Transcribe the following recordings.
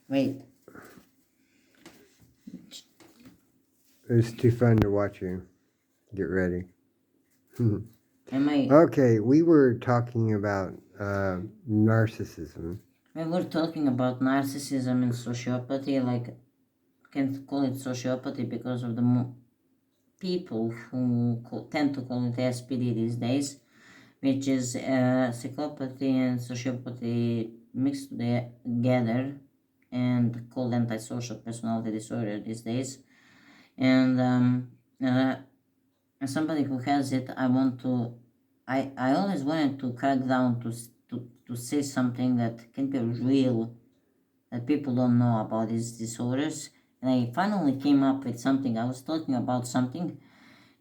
Wait. It's too fun to watch you. Get ready. Am I? Okay, we were talking about narcissism. We were talking about narcissism and sociopathy. Like, can't call it sociopathy because of the people who tend to call it ASPD these days, which is psychopathy and sociopathy mixed together and called antisocial personality disorder these days. And as somebody who has it, I always wanted to crack down to say something that can be real, that people don't know about these disorders. And I finally came up with something. I was talking about something,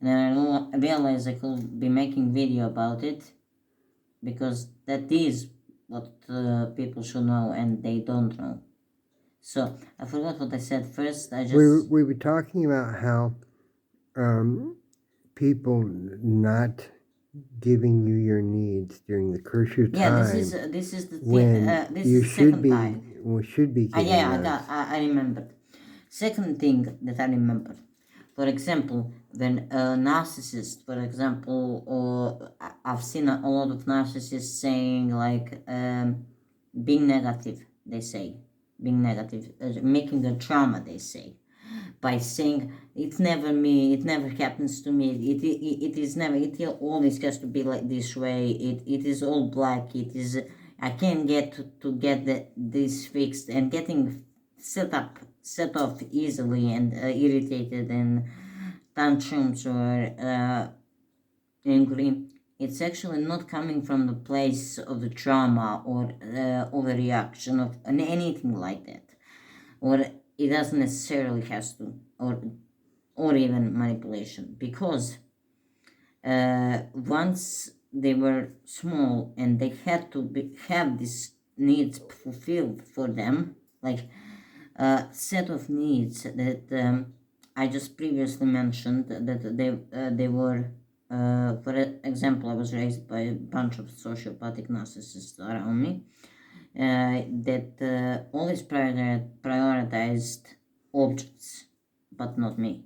and then I realized I could be making video about it, because that is what people should know and they don't know. So I forgot what I said first. We were talking about how people not giving you your needs during the curfew time. Yeah, this is the when this you is the should second be time. should be getting Yeah, I remembered. Second thing that I remembered. For example, when a narcissist, for example, or I've seen a lot of narcissists saying like being negative, they say. Being negative, making a trauma, they say. By saying it's never me, it never happens to me, it is never, it always has to be like this way, it is all black, it is, I can't get to get this fixed, and getting set off easily and irritated and tantrums or angry. It's actually not coming from the place of the trauma or overreaction of anything like that, or it doesn't necessarily has to, or even manipulation, because once they were small and they had to have these needs fulfilled for them, like a set of needs that I just previously mentioned, that they were, for example, I was raised by a bunch of sociopathic narcissists around me, that always prioritized objects, but not me.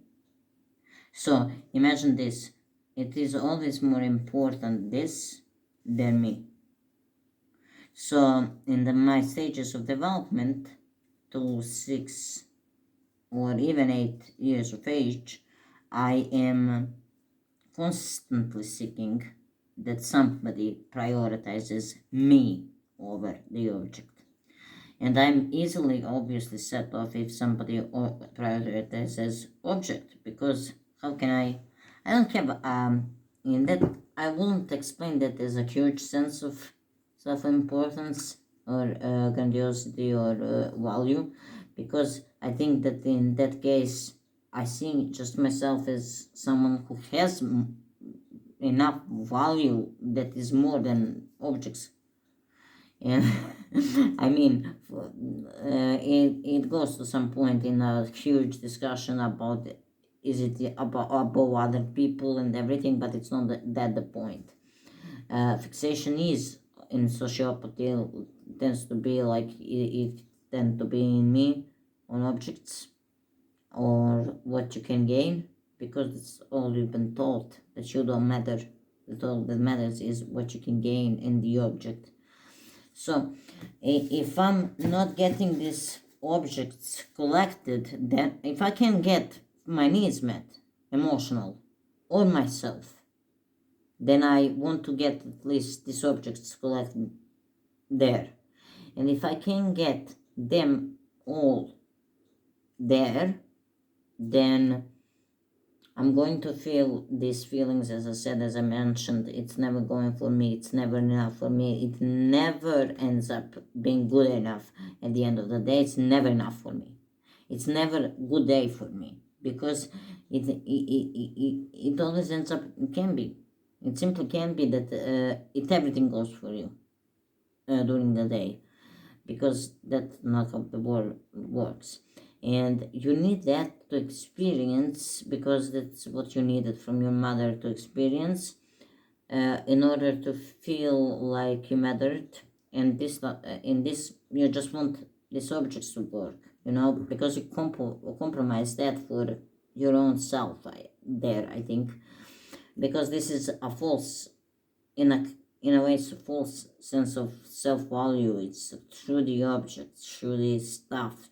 So imagine this: it is always more important this than me. So in my stages of development, to 6 or even 8 years of age, I am constantly seeking that somebody prioritizes me over the object. And I'm easily obviously set off if somebody prioritizes object, because how can I don't have in that, I wouldn't explain that as a huge sense of self-importance or grandiosity or value, because I think that in that case I see just myself as someone who has enough value that is more than objects. And I mean, it goes to some point in a huge discussion about is it above other people and everything, but it's not that the point. Fixation is in sociopathy tends to be like it tends to be in me on objects or what you can gain, because it's all you've been taught, that you don't matter, that all that matters is what you can gain in the object. So if I'm not getting these objects collected, then if I can get my needs met, emotional or myself, then I want to get at least these objects collected there. And if I can get them all there, then I'm going to feel these feelings, as I said, as I mentioned. It's never going for me. It's never enough for me. It never ends up being good enough at the end of the day. It's never enough for me. It's never a good day for me, because it always ends up, it can be. It simply can be that everything goes for you during the day, because that's not how the world works. And you need that to experience, because that's what you needed from your mother to experience, in order to feel like you mattered. And this in this, you just want these objects to work, because you compromise that for your own self. I think, because this is a false, in a way, it's a false sense of self-value. It's through the objects, through the stuff,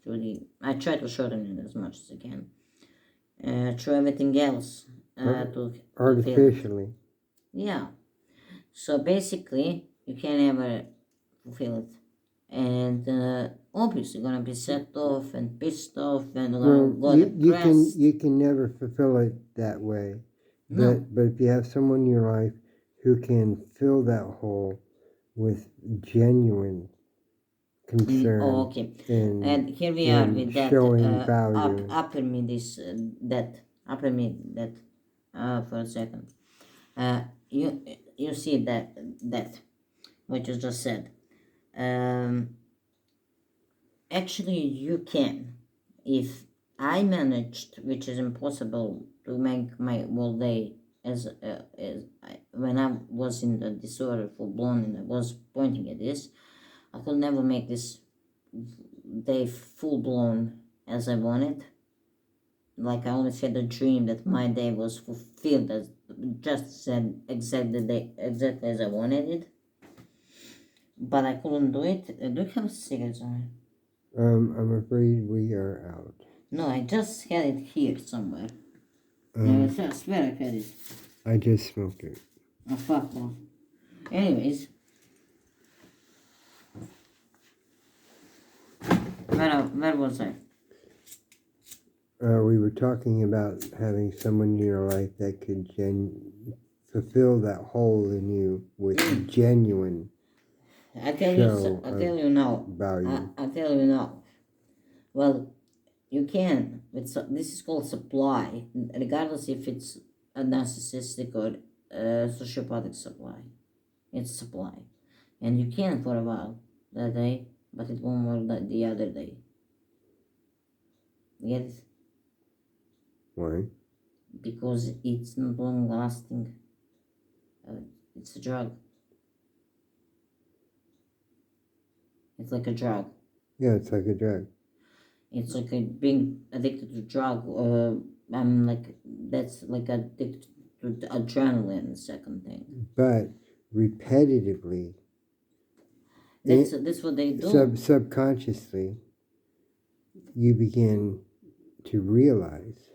I try to shorten it as much as I can, through everything else, to artificially. yeah. So basically, you can never fulfill it, and obviously gonna be set off and pissed off and Well, go depressed. you can never fulfill it that way. No. But if you have someone in your life who can fill that hole with genuine concern, Okay. and here we are with that. showing value. Upper me this that upper me that for a second. You see that what you just said. Actually, you can. If I managed, which is impossible, to make my whole day when I was in the disorder full blown and I was pointing at this, I could never make this day full blown as I wanted. Like I always had a dream that my day was fulfilled as just said exactly as I wanted it. But I couldn't do it. Do you have cigarettes on it? I'm afraid we are out. No, I just had it here somewhere. I swear I had it. I just smoked it. Oh, fuck off. Anyways. Where was I? We were talking about having someone in your life that could fulfill that hole in you with genuine I tell you now. Value. I tell you now. Well, you can. This is called supply, regardless if it's a narcissistic or sociopathic supply. It's supply, and you can for a while that day, but it won't work the other day. Get it? Why? Because it's not long lasting. It's a drug. It's like a drug. Yeah, it's like a drug. It's like being addicted to drug. That's like addicted to adrenaline. Second thing. But repetitively. That's what they do. Subconsciously, you begin to realize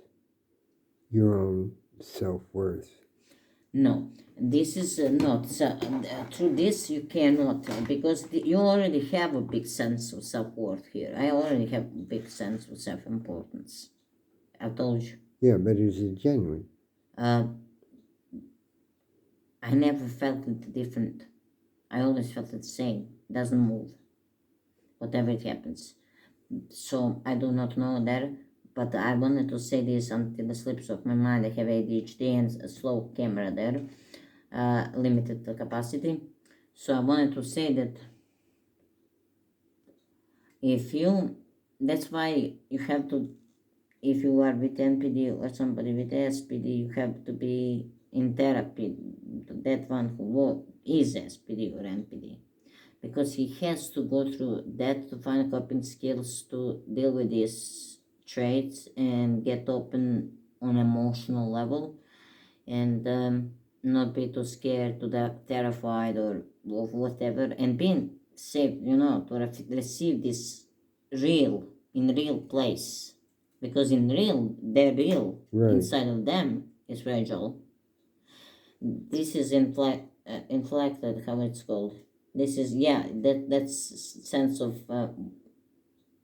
your own self-worth. No, this is not. Through this, you cannot, because you already have a big sense of self-worth here. I already have a big sense of self-importance. I told you. Yeah, but is it genuine? I never felt it different. I always felt it the same. It doesn't move. Whatever it happens. So I do not know that. But I wanted to say this until it slips off my mind. I have ADHD and a slow camera there, limited capacity. So I wanted to say that that's why you have to, if you are with NPD or somebody with ASPD, you have to be in therapy. That one who is SPD or NPD. Because he has to go through that to find coping skills to deal with this traits and get open on emotional level, and not be too scared, terrified or of whatever, and being safe, to receive this in real place, because they're real. Right. Inside of them is fragile. This is inflected, how it's called. This is that's sense of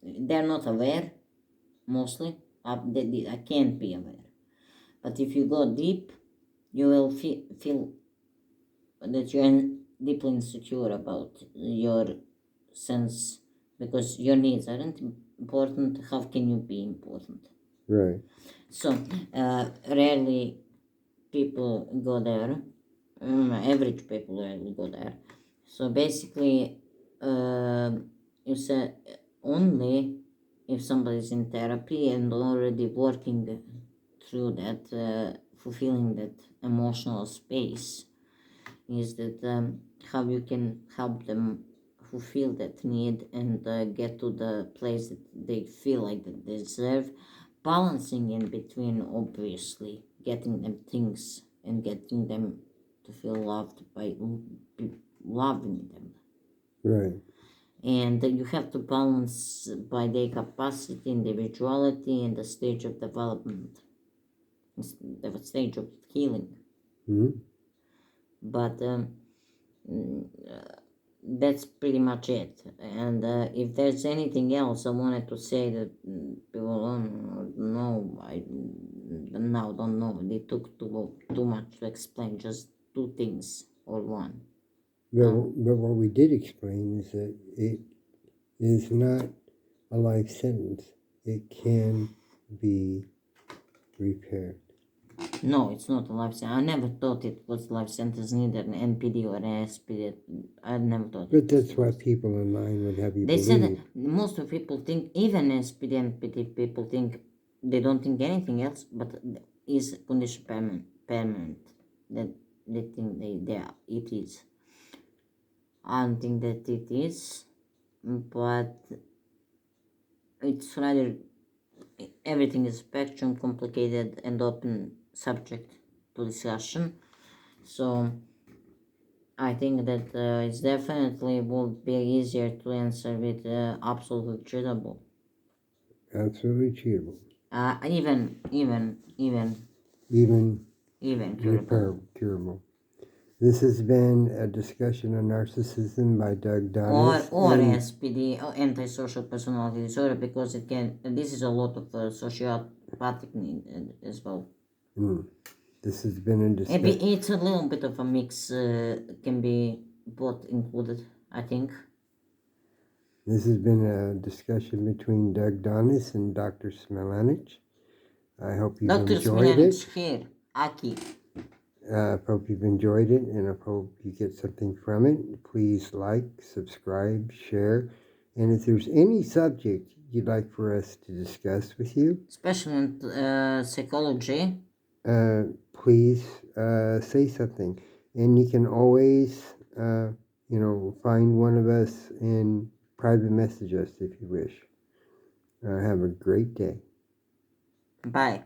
they're not aware. Mostly, I can't be aware. But if you go deep, you will feel that you're deeply insecure about your sense, because your needs aren't important. How can you be important? Right. So, rarely people go there. Average people rarely go there. So basically, you said only if somebody's in therapy and already working through that, fulfilling that emotional space, is that how you can help them fulfill that need and get to the place that they feel like they deserve, balancing in between, obviously, getting them things and getting them to feel loved by loving them. Right. And you have to balance by their capacity, individuality, and the stage of development, the stage of healing. Mm-hmm. But that's pretty much it. And if there's anything else I wanted to say that people don't know, I now don't know. They took too much to explain just two things or one. But what we did explain is that it is not a life sentence. It can be repaired. No, it's not a life sentence. I never thought it was life sentence, neither an NPD or an ASPD. I never thought. But that's what people in line would have you They believe. said that most of people think, even SPD and NPD people think, they don't think anything else, but is condition permanent. That they think it is. I don't think that it is, but it's rather, everything is spectrum, complicated and open subject to discussion. So I think that it's definitely would be easier to answer with absolutely treatable. Absolutely treatable. Even curable. Curable. This has been a discussion on narcissism by Doug Donis. Or ASPD, or antisocial personality disorder, because it can. This is a lot of sociopathic need as well. This has been a discussion. It's a little bit of a mix. Can be both included, I think. This has been a discussion between Doug Donis and Dr. Smilanich. I hope you've enjoyed it. Dr. here, Aki. I hope you've enjoyed it, and I hope you get something from it. Please like, subscribe, share, and if there's any subject you'd like for us to discuss with you, especially in psychology, please say something. And you can always, find one of us and private message us if you wish. Have a great day. Bye.